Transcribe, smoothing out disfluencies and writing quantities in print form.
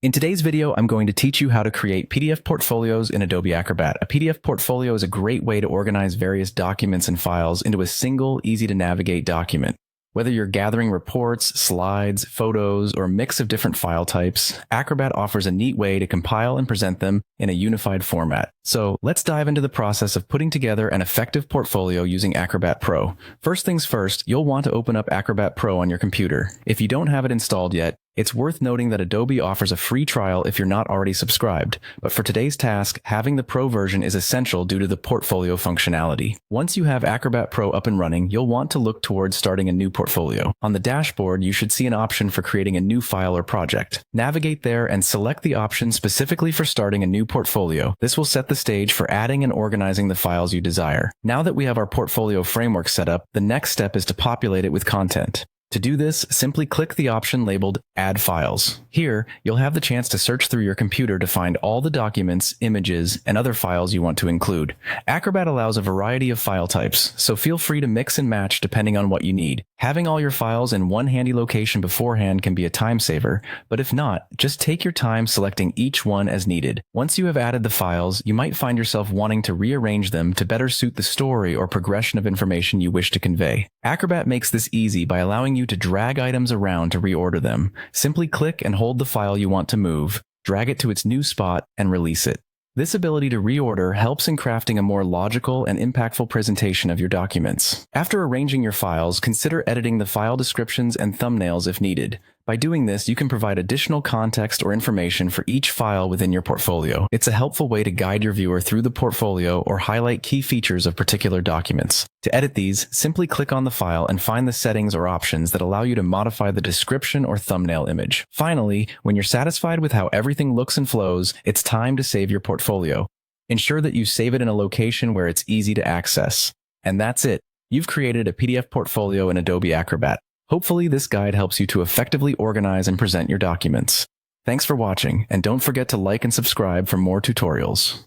In today's video, I'm going to teach you how to create PDF portfolios in Adobe Acrobat. A PDF portfolio is a great way to organize various documents and files into a single, easy-to-navigate document. Whether you're gathering reports, slides, photos, or a mix of different file types, Acrobat offers a neat way to compile and present them in a unified format. So let's dive into the process of putting together an effective portfolio using Acrobat Pro. First things first, you'll want to open up Acrobat Pro on your computer. If you don't have it installed yet, it's worth noting that Adobe offers a free trial if you're not already subscribed, but for today's task, having the Pro version is essential due to the portfolio functionality. Once you have Acrobat Pro up and running, you'll want to look towards starting a new portfolio. On the dashboard, you should see an option for creating a new file or project. Navigate there and select the option specifically for starting a new portfolio. This will set the stage for adding and organizing the files you desire. Now that we have our portfolio framework set up, the next step is to populate it with content. To do this, simply click the option labeled Add Files. Here, you'll have the chance to search through your computer to find all the documents, images, and other files you want to include. Acrobat allows a variety of file types, so feel free to mix and match depending on what you need. Having all your files in one handy location beforehand can be a time saver, but if not, just take your time selecting each one as needed. Once you have added the files, you might find yourself wanting to rearrange them to better suit the story or progression of information you wish to convey. Acrobat makes this easy by allowing you to drag items around to reorder them. Simply click and hold the file you want to move, drag it to its new spot, and release it. This ability to reorder helps in crafting a more logical and impactful presentation of your documents. After arranging your files, consider editing the file descriptions and thumbnails if needed. By doing this, you can provide additional context or information for each file within your portfolio. It's a helpful way to guide your viewer through the portfolio or highlight key features of particular documents. To edit these, simply click on the file and find the settings or options that allow you to modify the description or thumbnail image. Finally, when you're satisfied with how everything looks and flows, it's time to save your portfolio. Ensure that you save it in a location where it's easy to access. And that's it. You've created a PDF portfolio in Adobe Acrobat. Hopefully, this guide helps you to effectively organize and present your documents. Thanks for watching, and don't forget to like and subscribe for more tutorials.